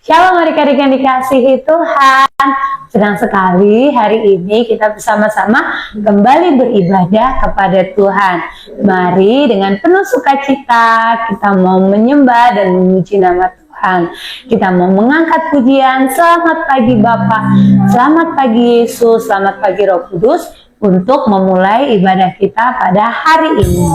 Shalom adik-adik yang dikasihi Tuhan. Senang sekali hari ini kita bersama-sama kembali beribadah kepada Tuhan. Mari dengan penuh sukacita kita mau menyembah dan memuji nama Tuhan. Kita mau mengangkat pujian. Selamat pagi Bapa, selamat pagi Yesus, selamat pagi Roh Kudus untuk memulai ibadah kita pada hari ini.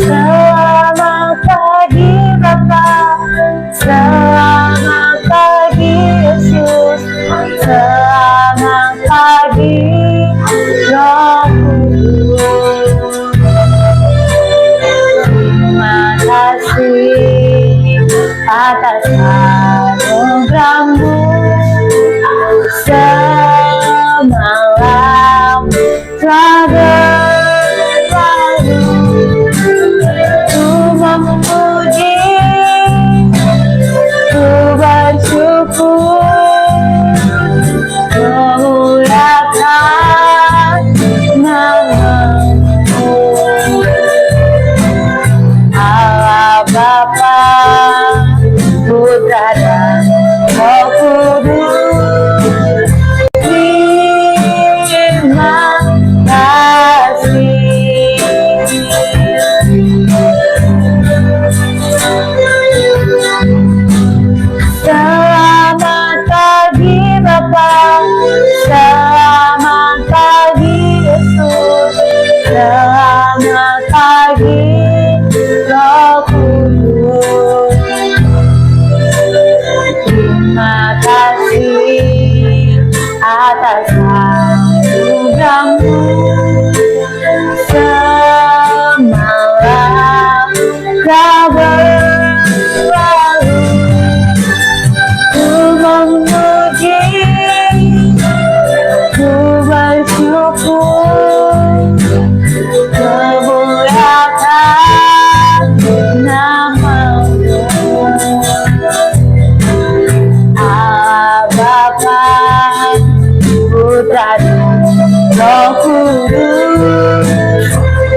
Selamat pagi Bapa, selamat pagi Yesus, selamat pagi Roh Kudus. Terima kasih atas anugerah-Mu semalam telah berlalu. Ku memuji, ku bersyukur, memuliakan nama-Mu. Allah Bapa, Putra dan Roh Kudus, terima kasih. Selamat pagi Bapa, selamat pagi Yesus, selamat pagi Roh Kudus. Terima kasih atas anugerah-Mu semalam telah berlalu. Ku memuji, ku bersyukur, memuliakan nama-Mu. Allah Bapa, Putra dan Roh Kudus,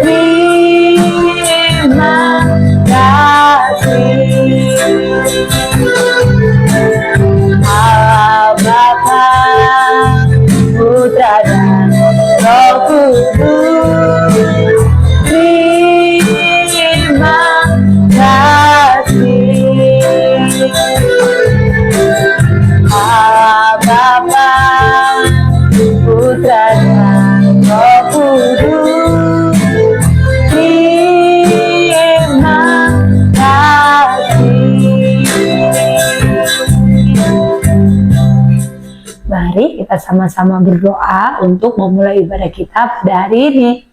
terima kasih. Allah Bapa, Putra dan Roh Kudus, terima kasih. Allah Bapa, Putra dan Roh Kudus, terima kasih. Mari kita sama-sama berdoa untuk memulai ibadah kita pada hari ini.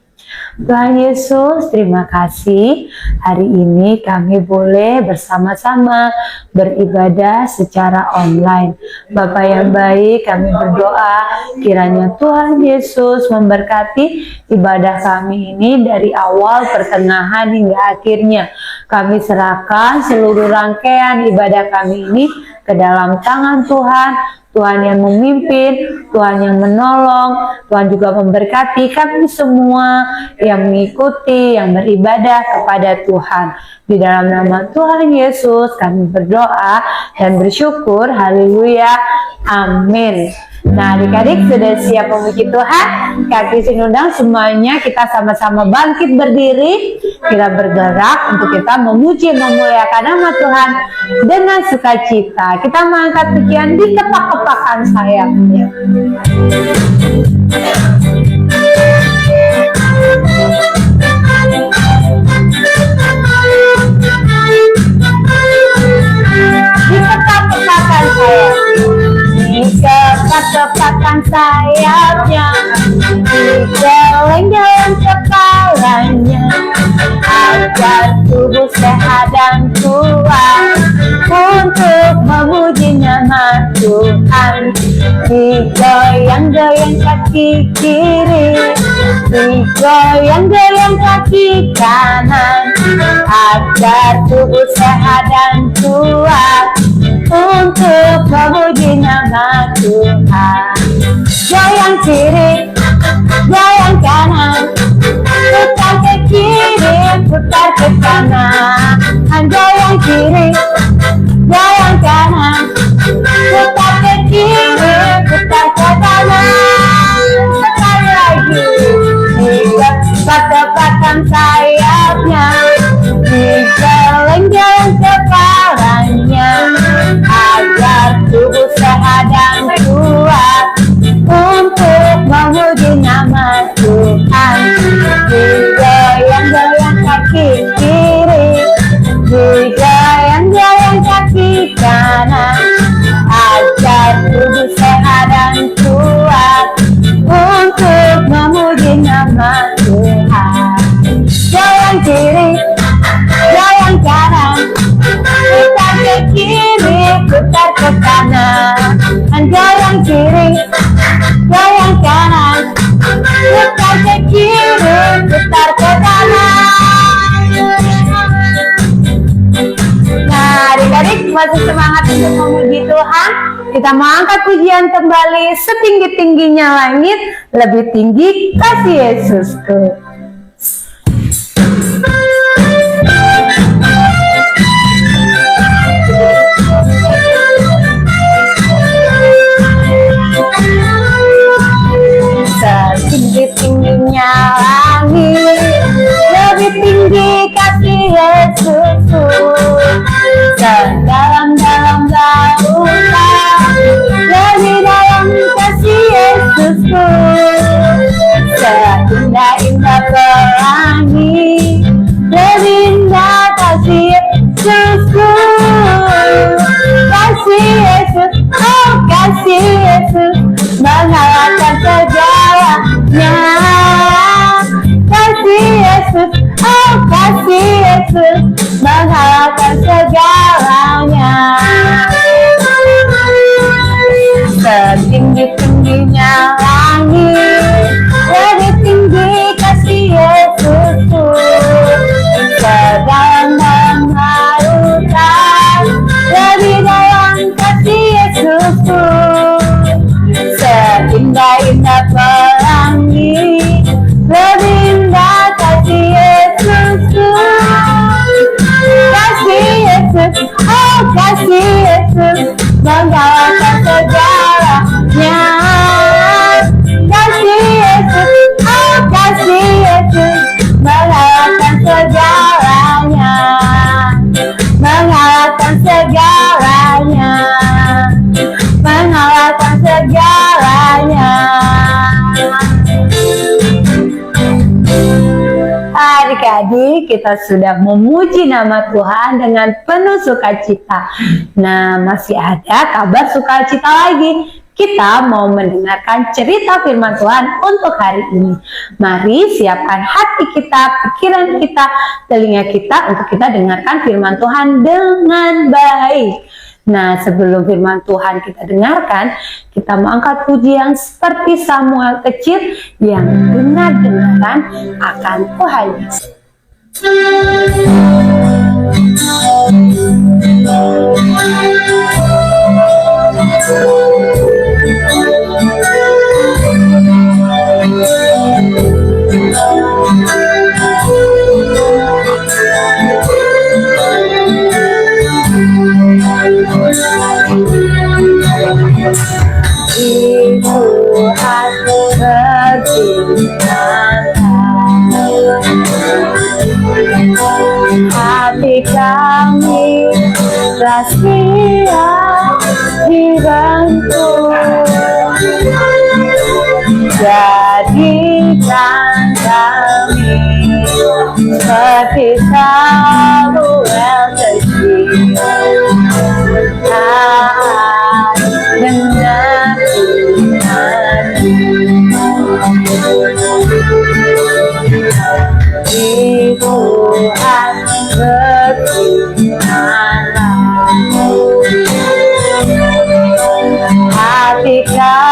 Tuhan Yesus, terima kasih hari ini kami boleh bersama-sama beribadah secara online. Bapa yang baik, kami berdoa kiranya Tuhan Yesus memberkati ibadah kami ini dari awal, pertengahan hingga akhirnya. Kami serahkan seluruh rangkaian ibadah kami ini ke dalam tangan Tuhan. Tuhan yang memimpin, Tuhan yang menolong, Tuhan juga memberkati kami semua yang mengikuti, yang beribadah kepada Tuhan. Di dalam nama Tuhan Yesus kami berdoa dan bersyukur. Haleluya. Amin. Nah, adik-adik sudah siap memuji Tuhan? Kaki sinundang semuanya, kita sama-sama bangkit berdiri. Kita bergerak untuk kita memuji, memuliakan nama Tuhan dengan sukacita. Kita mengangkat pujian di kepak-kepakan sayapnya. Di kepak-kepakan sayapnya. Di kepak-kepakan sayapnya, digeleng-geleng kepalanya, agar tubuh sehat dan kuat untuk memuji nama digoyang-goyang kaki kiri, digoyang-goyang kaki kanan, agar tubuh sehat dan kuat untuk memuji nama Tuhan. Goyang kiri, goyang kanan, putar ke kiri, putar ke kanan. Goyang kiri, goyang kanan, putar ke kiri, putar ke kanan. Sekali lagi, tepatkan sayapnya, digeleng-geleng kepalanya, agar tubuh sehat dan kuat untuk memuji nama Tuhan. Digoyang-goyang kaki kiri, digoyang-goyang kaki kanan, agar tubuh sehat dan kuat untuk memuji nama Tuhan. Goyang kiri, goyang kanan, putar ke kiri, putar ke kanan. Goyang kiri, goyang kanan, putar ke kiri, putar ke kanan. Nah, adik-adik masih semangat untuk memuji Tuhan. Kita mau angkat pujian kembali setinggi-tingginya langit, lebih tinggi kasih Yesusku. Setinggi-tingginya langit, lebih tinggi kasih Yesusku. Sedalam-dalam lautan, lebih dalam kasih Yesusku. Seindah-indah pelangi, lebih indah kasih Yesusku. Kasih Yesus, oh kasih Yesus, mengalahkan segalanya. Kasih Yesus, oh kasih Yesus, mengalahkan segalanya. Setinggi-tingginya langit, lebih tinggi kasih Yesusku. Sedalam-dalam lautan, lebih dalam kasih Yesusku. Seindah-indah pelangi, lebih indah kasih Yesusku. Kasih Yesus, oh kasih Yesus, mengalahkan segalanya. Kasih Yesus, oh kasih Yesus, mengalahkan segalanya. Mengalahkan segalanya, mengalahkan segalanya. Adik-adik, kita sudah memuji nama Tuhan dengan penuh sukacita. Nah, masih ada kabar sukacita lagi. Kita mau mendengarkan cerita firman Tuhan untuk hari ini. Mari siapkan hati kita, pikiran kita, telinga kita untuk kita dengarkan firman Tuhan dengan baik. Nah, sebelum firman Tuhan kita dengarkan, kita mau angkat pujian seperti Samuel kecil yang dengar-dengaran akan Tuhan Yesus. Tuhan berfirman, hati kami rahasia dibentuk, jadikan kami seperti Samuel kecil. Dengan Tuhan di Tuhan berfirman, hati kami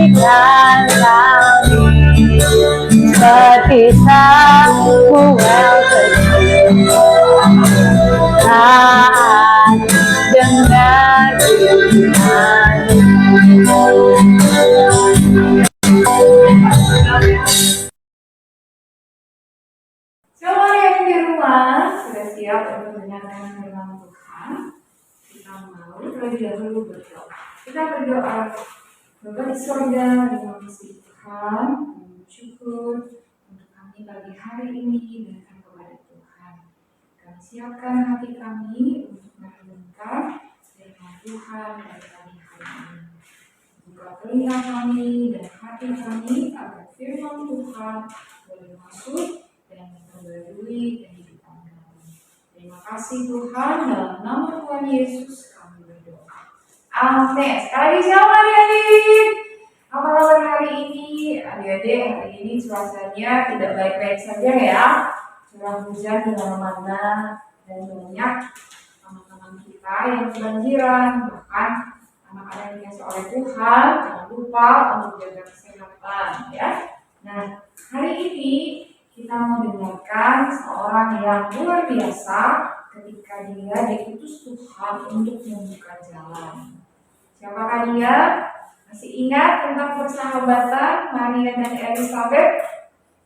berikan kami seperti Samuel kecil saat dengar firman. Selamat yang di rumah sudah siap untuk mendengarkan firman Tuhan. Kita mau terlebih dahulu berdoa. Kita berdoa, Bapa di surga, terima kasih Tuhan, syukur untuk kami pagi hari ini datang kepada Tuhan. Kami siapkan hati kami untuk merenungkan firman Tuhan pada pagi hari ini. Buka telinga kami dan hati kami agar firman Tuhan boleh masuk dan memperbarui kehidupan kami. Terima kasih Tuhan, dalam nama Tuhan Yesus kami berdoa. Amin. Sekali lagi shalom adik-adik. Apa kabar hari ini? Adik-adik, hari ini cuacanya tidak baik-baik saja ya. Curah hujan di mana-mana dan banyak teman-teman kita yang kebanjiran. Bahkan anak-anak yang dikasih oleh Tuhan, jangan lupa untuk jaga kesehatan ya. Nah, hari ini kita mau dengarkan seorang yang luar biasa ketika dia diutus Tuhan untuk membuka jalan. Siapakah dia? Masih ingat tentang persahabatan Maria dan Elizabeth?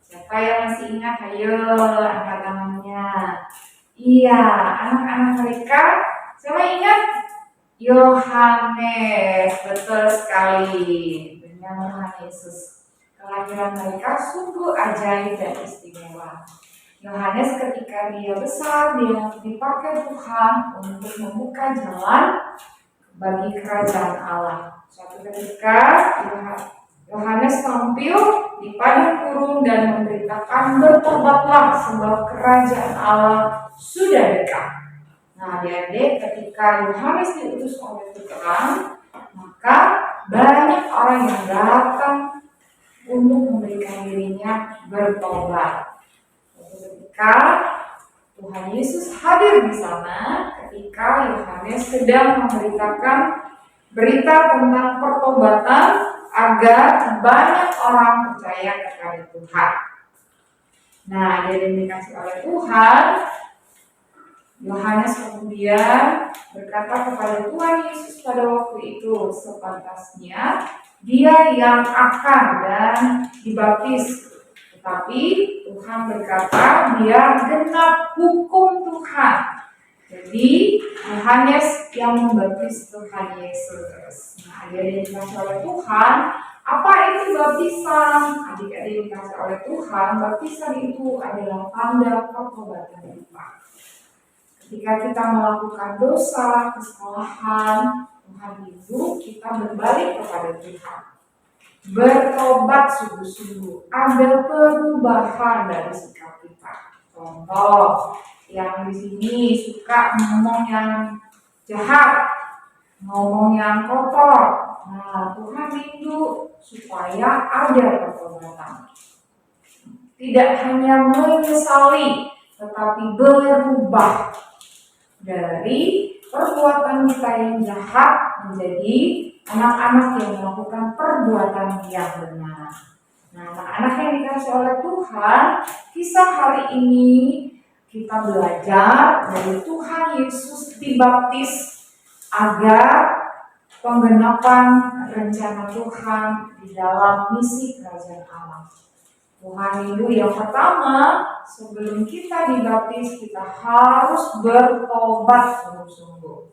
Siapa yang masih ingat? Ayo, angkat tangannya. Iya, anak-anak mereka. Siapa ingat? Yohanes, betul sekali. Dengan Tuhan Yesus. Kelahiran mereka sungguh ajaib dan istimewa. Yohanes ketika dia besar, dia dipakai Tuhan untuk membuka jalan bagi kerajaan Allah. Suatu ketika Yohanes tampil di padang gurun dan memberitakan, bertobatlah sebab kerajaan Allah sudah dekat. Nah, adik-adik, ketika Yohanes diutus oleh Tuhan, maka banyak orang yang datang untuk memberikan dirinya bertobat. Ketika Tuhan Yesus hadir di sana, ketika Yohanes sedang memberitakan berita tentang pertobatan agar banyak orang percaya kepada Tuhan. Nah, dia dikasih oleh Tuhan. Yohanes kemudian berkata kepada Tuhan Yesus pada waktu itu, sepantasnya dia yang akan dan dibaptis. Tetapi Tuhan berkata, dia genap hukum Tuhan. Jadi Yohanes yang membaptis Tuhan Yesus. Nah, dia dikasih oleh Tuhan. Apa itu baptisan? Adik-adik dikasih oleh Tuhan, baptisan itu adalah tanda pertobatan kita. Ketika kita melakukan dosa, kesalahan, Tuhan itu kita berbalik kepada Tuhan. Bertobat sungguh-sungguh, ada perubahan dari sikap kita. Contoh, yang di sini suka ngomong yang jahat, ngomong yang kotor. Nah, Tuhan rindu supaya ada pertobatan. Tidak hanya menyesali, tetapi berubah dari perbuatan kita yang jahat menjadi anak-anak yang melakukan perbuatan yang benar. Nah, anak-anak yang dikasih oleh Tuhan, kisah hari ini kita belajar dari Tuhan Yesus dibaptis agar penggenapan rencana Tuhan di dalam misi kerajaan Allah. Tuhan rindu yang pertama, sebelum kita dibaptis, kita harus bertobat sungguh-sungguh.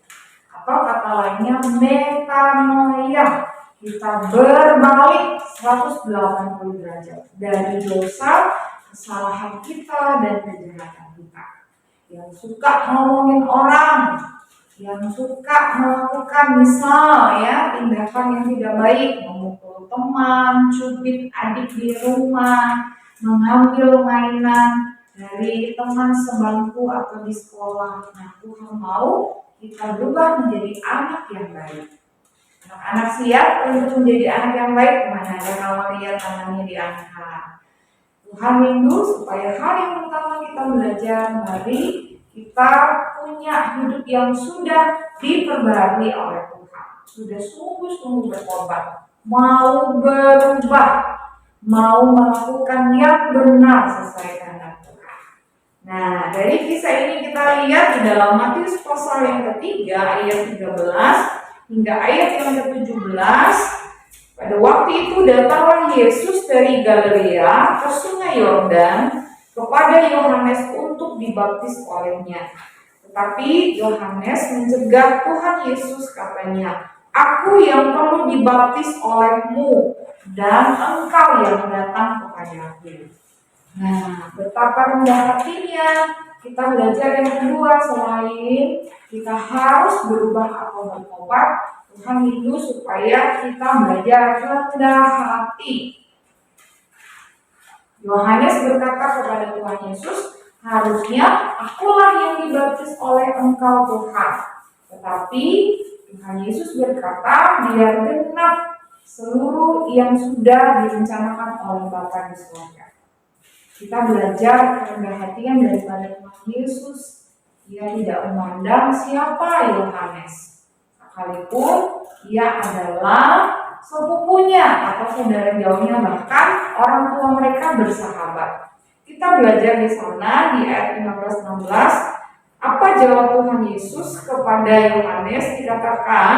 Atau kata lainnya, metanoia. Kita berbalik 180 derajat dari dosa, kesalahan kita, dan kejahatan kita. Yang suka ngomongin orang, yang suka melakukan misal ya tindakan yang tidak baik, memukul teman, cubit adik di rumah, mengambil mainan dari teman sebangku atau di sekolah. Nah, Tuhan mau kita berubah menjadi anak yang baik. Anak-anak siap untuk menjadi anak yang baik? Mana ada kalau lihat tangannya diangkat. Tuhan rindu supaya hari yang pertama kita belajar, mari kita punya hidup yang sudah diperbarui oleh Tuhan, sudah sungguh-sungguh bertobat, mau berubah, mau melakukan yang benar sesuai kehendak Tuhan. Nah, dari kisah ini kita lihat di dalam Matius pasal yang ketiga ayat 13 hingga ayat yang ke-17. Pada waktu itu datanglah Yesus dari Galilea ke sungai Yordan kepada Yohanes untuk dibaptis olehnya. Tetapi Yohanes mencegah Tuhan Yesus, katanya, "Aku yang perlu dibaptis olehmu, dan engkau yang datang kepadaku." Nah, betapa rendah hatinya. Kita belajar yang kedua, selain kita harus berubah atau bertobat, Tuhan itu supaya kita belajar rendah hati. Yohanes berkata kepada Tuhan Yesus, "Harusnya akulah yang dibaptis oleh engkau, Tuhan." Tetapi Tuhan Yesus berkata, "Biar genap seluruh yang sudah direncanakan oleh Bapa di surga." Kita belajar kerendahan hatian daripada Tuhan Yesus. Dia tidak memandang siapa Yohanes, sekalipun ia adalah sepupunya atau saudara jauhnya, bahkan orang tua mereka bersahabat. Kita belajar di sana di ayat 15-16, apa jawab Tuhan Yesus kepada Yohanes? Dikatakan,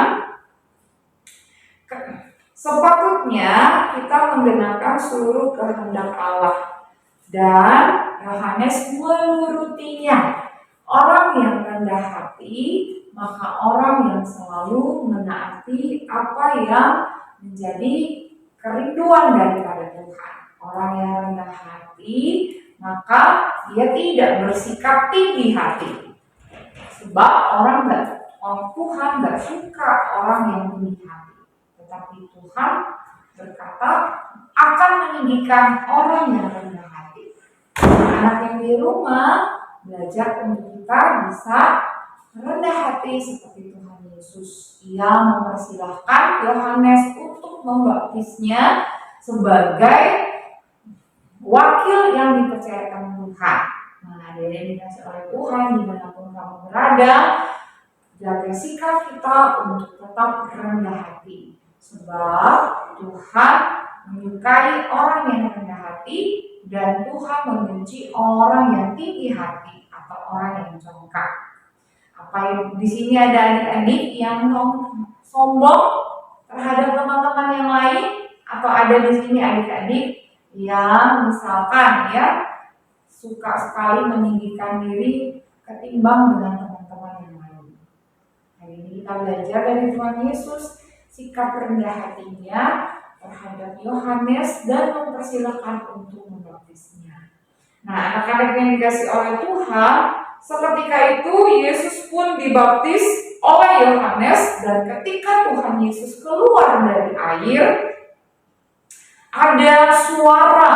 sepatutnya kita menggenakan seluruh kehendak Allah, dan Yohanes menurutinya. Orang yang rendah hati, maka orang yang selalu menaati apa yang menjadi kerinduan daripada Tuhan. Orang yang rendah hati, maka dia tidak bersikap tinggi hati. Sebab orang Tuhan gak suka orang yang tinggi hati. Tetapi Tuhan berkata akan meninggikan orang yang rendah hati. Anak yang di rumah belajar untuk kita bisa rendah hati seperti Tuhan Yesus. Ia mempersilahkan Yohanes untuk membaptisnya sebagai wakil yang dipercayakan Tuhan. Nah, dari yang dikasih oleh Tuhan, dimanapun kamu berada, jaga sikap kita untuk tetap rendah hati. Sebab Tuhan menyukai orang yang rendah hati, dan Tuhan membenci orang yang tinggi hati atau orang yang congkak. Apa yang di sini ada adik-adik yang sombong terhadap teman-teman yang lain, atau ada di sini adik-adik yang misalkan suka sekali meninggikan diri ketimbang dengan teman-teman yang lain. Hari ini kita belajar dari Tuhan Yesus sikap rendah hatinya terhadap Yohanes dan mempersilahkan untuk membaptisnya. Nah, anak-anak yang dikasih oleh Tuhan, seketika itu Yesus pun dibaptis oleh Yohanes, dan ketika Tuhan Yesus keluar dari air, ada suara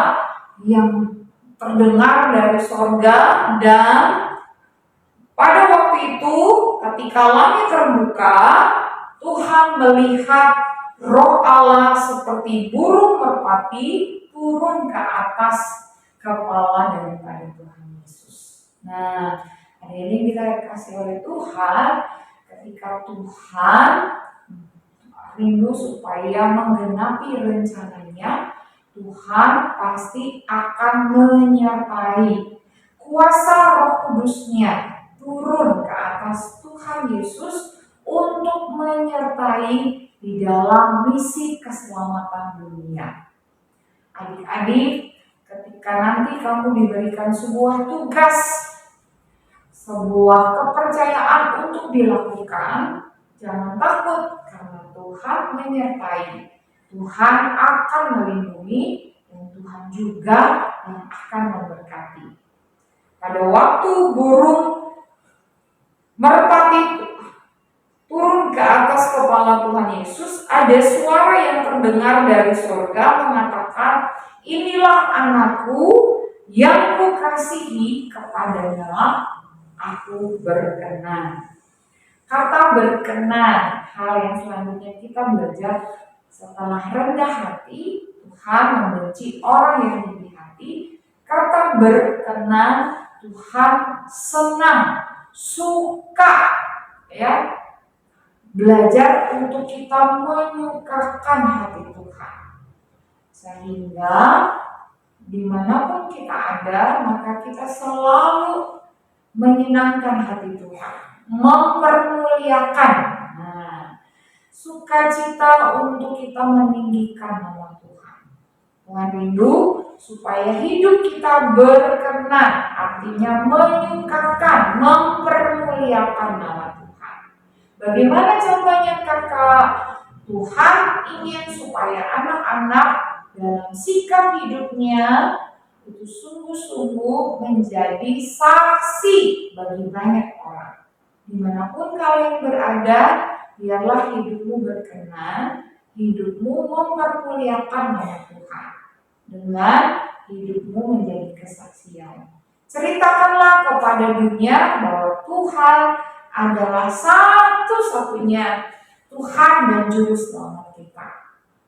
yang terdengar dari sorga, dan pada waktu itu ketika langit terbuka, Tuhan melihat Roh Allah seperti burung merpati turun ke atas kepala daripada Tuhan Yesus. Nah, hari ini kita dikasih oleh Tuhan, ketika Tuhan rindu supaya menggenapi rencananya, Tuhan pasti akan menyertai. Kuasa Roh Kudus-Nya turun ke atas Tuhan Yesus untuk menyertai di dalam misi keselamatan dunia. Adik-adik, ketika nanti kamu diberikan sebuah tugas, sebuah kepercayaan untuk dilakukan, jangan takut, karena Tuhan menyertai. Tuhan akan melindungi, dan Tuhan juga yang akan memberkati. Pada waktu burung merpati turun ke atas kepala Tuhan Yesus, ada suara yang terdengar dari surga mengatakan, "Inilah anakku yang kukasihi, kepadanya aku berkenan." Kata berkenan, hal yang selanjutnya kita belajar setelah rendah hati, Tuhan membenci orang yang tinggi hati. Kata berkenan, Tuhan senang, suka, belajar untuk kita menyukakan hati Tuhan. Sehingga dimanapun kita ada, maka kita selalu menyenangkan hati Tuhan, mempermuliakan. Nah, sukacita untuk kita meninggikan nama Tuhan. Tuhan rindu supaya hidup kita berkenan, artinya menyukakan, mempermuliakan nama Tuhan. Bagaimana contohnya kakak? Tuhan ingin supaya anak-anak dalam sikap hidupnya itu sungguh-sungguh menjadi saksi bagi banyak orang. Dimanapun kalian berada, biarlah hidupmu berkenan, hidupmu mempermuliakan nama Tuhan, dengan hidupmu menjadi kesaksian. Ceritakanlah kepada dunia bahwa Tuhan adalah satu-satunya Tuhan dan Juru Selamat kita.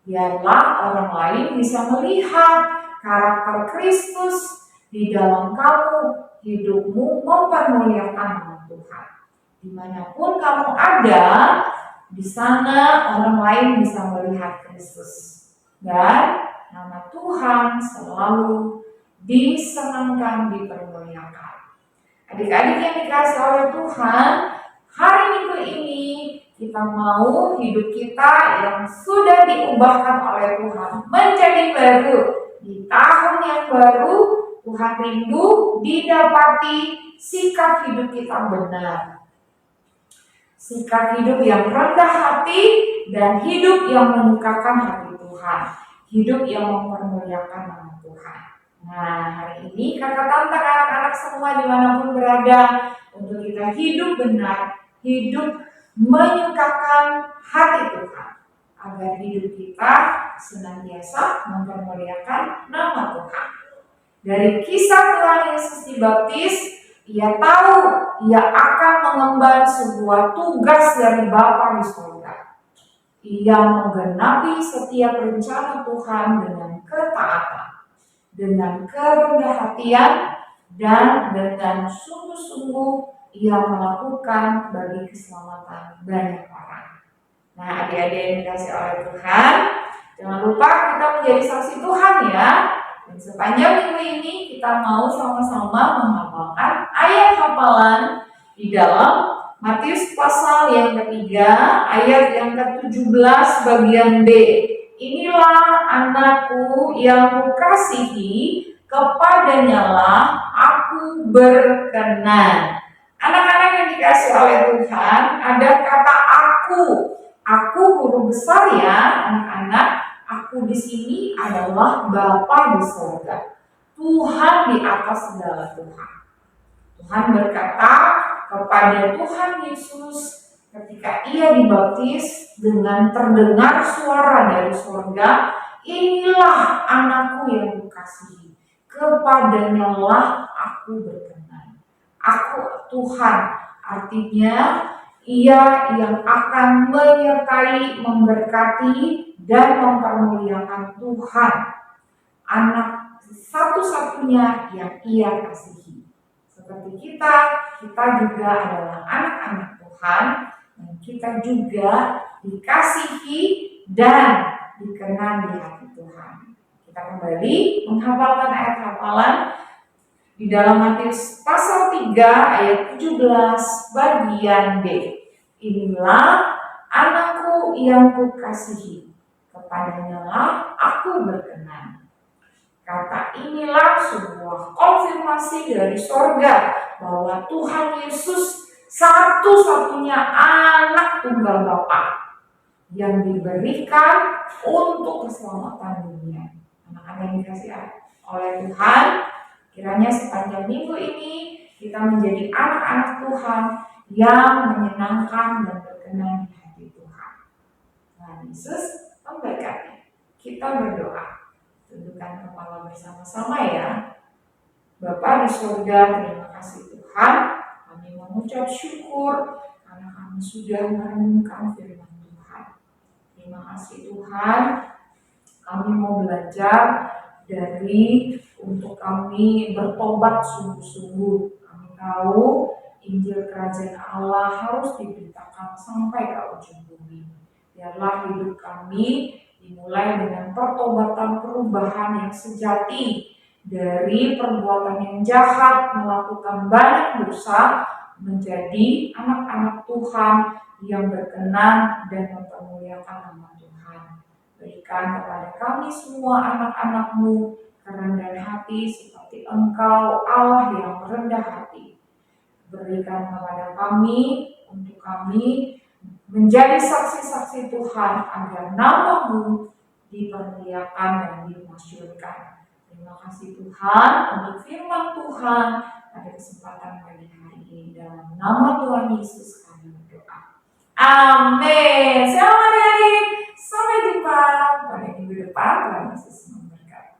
Biarlah orang lain bisa melihat karakter Kristus di dalam kamu, hidupmu mempermuliakan nama Tuhan. Dimanapun kamu ada, di sana orang lain bisa melihat Kristus. Dan nama Tuhan selalu disenangkan, dipermuliakan. Adik-adik yang dikasih oleh Tuhan, hari Minggu ini kita mau hidup kita yang sudah diubahkan oleh Tuhan menjadi baru. Di tahun yang baru, Tuhan rindu didapati sikap hidup kita benar. Sikap hidup yang rendah hati dan hidup yang menyukakan hati Tuhan. Hidup yang mempermuliakan nama Tuhan. Nah, hari ini kakak tante anak-anak semua dimanapun berada, untuk kita hidup benar, hidup menyukakan hati Tuhan, agar hidup kita senantiasa mempermuliakan nama Tuhan. Dari kisah Tuhan Yesus dibaptis, ia tahu ia akan mengemban sebuah tugas dari Bapa di surga. Ia menggenapi setiap rencana Tuhan dengan ketaatan, dengan kerendah hatian, dan dengan sungguh-sungguh ia melakukan bagi keselamatan banyak orang. Nah, adik-adik yang dikasih oleh Tuhan, jangan lupa kita menjadi saksi Tuhan ya. Dan sepanjang minggu ini kita mau sama-sama menghafalkan ayat hafalan di dalam Matius pasal yang ketiga, ayat yang ke-17 bagian B. Inilah anakku yang kukasihi, kepadanya lah aku berkenan. Anak-anak yang dikasih oleh Tuhan, ada kata aku. Aku huruf besar ya, anak-anak. Aku di sini adalah Bapa di surga. Tuhan di atas segala Tuhan. Tuhan berkata kepada Tuhan Yesus ketika ia dibaptis dengan terdengar suara dari surga, inilah anakku yang kukasihi, kepadanya lah aku berkenan. Aku Tuhan, artinya ia yang akan menyertai, memberkati, dan mempermuliakan Tuhan, anak satu-satunya yang ia kasihi. Seperti kita juga adalah anak-anak Tuhan, dan kita juga dikasihi dan dikenal di hati Tuhan. Kita kembali menghafalkan ayat hafalan di dalam Matius pasal 3 ayat 17 bagian B. Inilah anakku yang kukasihi, kepadanya lah aku berkenan. Kata inilah sebuah konfirmasi dari sorga bahwa Tuhan Yesus satu-satunya anak tunggal Bapa yang diberikan untuk keselamatan dunia. Anak-anak yang dikasih oleh Tuhan, kiranya sepanjang minggu ini kita menjadi anak-anak Tuhan yang menyenangkan dan berkenan di hati Tuhan. Tuhan Yesus memberkati. Kita berdoa. Tundukkan kepala bersama-sama ya. Bapa di surga, terima kasih Tuhan. Kami mengucap syukur karena kami sudah merenungkan firman Tuhan. Terima kasih Tuhan. Kami mau belajar dari untuk kami bertobat sungguh-sungguh. Kami tahu Injil Kerajaan Allah harus diberitakan sampai ke ujung bumi. Biarlah hidup kami dimulai dengan pertobatan perubahan yang sejati dari perbuatan yang jahat, melakukan banyak dosa, menjadi anak-anak Tuhan yang berkenan dan mempermuliakan nama Tuhan. Berikan kepada kami semua anak-anak-Mu kerendahan hati seperti Engkau Allah yang rendah hati. Berikan kepada kami untuk kami menjadi saksi-saksi Tuhan agar nama-Mu dipermuliakan dan dimasyhurkan. Terima kasih Tuhan untuk firman Tuhan pada kesempatan pagi hari ini. Dalam nama Tuhan Yesus kami berdoa. Amin. Selamat adik-adik. Sampai jumpa pada minggu depan. Tuhan Yesus memberkati.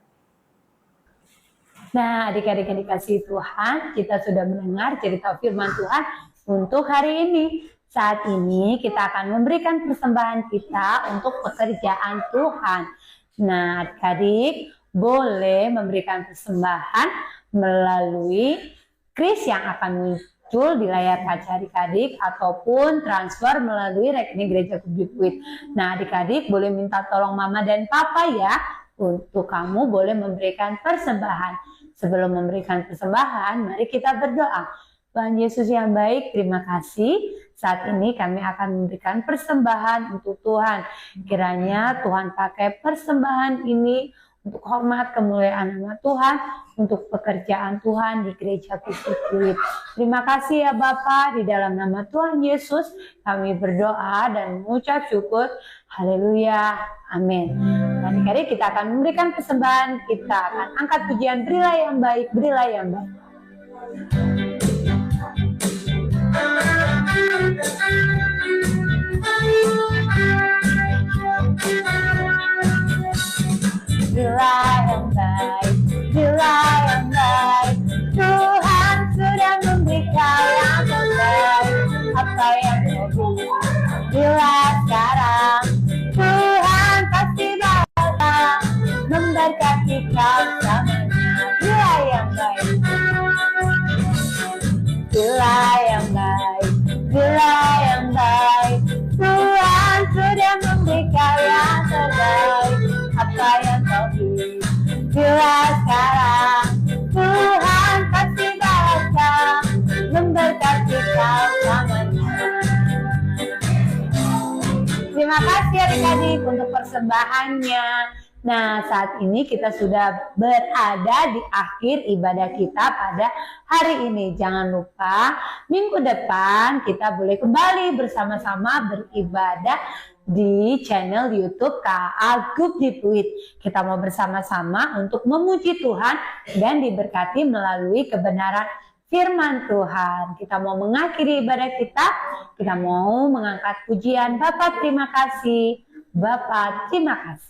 Nah, adik-adik yang dikasihi Tuhan, kita sudah mendengar cerita firman Tuhan untuk hari ini. Saat ini kita akan memberikan persembahan kita untuk pekerjaan Tuhan. Nah, adik-adik boleh memberikan persembahan melalui kris yang akan muncul di layar kaca adik-adik ataupun transfer melalui rekening gereja Kudus. Nah, adik-adik boleh minta tolong mama dan papa ya untuk kamu boleh memberikan persembahan. Sebelum memberikan persembahan, mari kita berdoa. Tuhan Yesus yang baik, terima kasih. Saat ini kami akan memberikan persembahan untuk Tuhan. Kiranya Tuhan pakai persembahan ini untuk hormat kemuliaan nama Tuhan, untuk pekerjaan Tuhan di gereja Kudus. Terima kasih ya Bapa, di dalam nama Tuhan Yesus kami berdoa dan mengucap syukur. Haleluya, amin. Adik-adik kita akan memberikan persembahan, kita akan angkat pujian berilah yang baik, berilah yang baik. Berilah yang baik, berilah yang baik. Tuhan sudah memberikan yang terbaik. Apa yang kau beri, berilah sekarang. Tuhan pasti bakal memberkati kau selamanya. Berilah yang baik, berilah yang baik, berilah yang baik. Tuhan sudah memberikan yang terbaik. Apa yang kau beri, berilah sekarang. Tuhan pasti bakal memberkati kau selamanya. Terima kasih adik-adik untuk persembahannya. Nah, saat ini kita sudah berada di akhir ibadah kita pada hari ini. Jangan lupa minggu depan kita boleh kembali bersama-sama beribadah di channel YouTube KA Group di Pluit. Kita mau bersama-sama untuk memuji Tuhan dan diberkati melalui kebenaran firman Tuhan. Kita mau mengakhiri ibadah kita mau mengangkat pujian. Bapak terima kasih, Bapak terima kasih.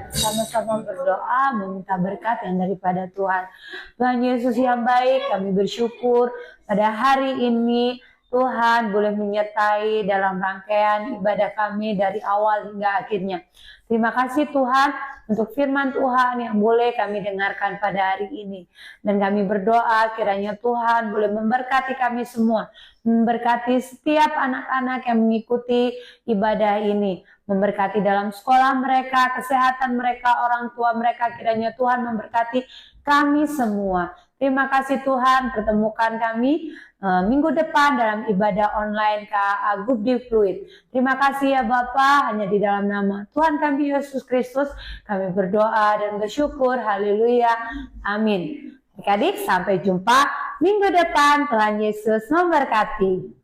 Sama-sama berdoa meminta berkat yang daripada Tuhan. Tuhan Yesus yang baik, kami bersyukur pada hari ini Tuhan boleh menyertai dalam rangkaian ibadah kami dari awal hingga akhirnya. Terima kasih Tuhan untuk firman Tuhan yang boleh kami dengarkan pada hari ini. Dan kami berdoa kiranya Tuhan boleh memberkati kami semua. Memberkati setiap anak-anak yang mengikuti ibadah ini. memberkati dalam sekolah mereka, kesehatan mereka, orang tua mereka. Kiranya Tuhan memberkati kami semua. Terima kasih Tuhan, pertemukan kami minggu depan dalam ibadah online KA Group di Fluid. Terima kasih ya Bapa, hanya di dalam nama Tuhan kami Yesus Kristus kami berdoa dan bersyukur. Haleluya. Amin. Adik-adik, sampai jumpa minggu depan. Tuhan Yesus memberkati.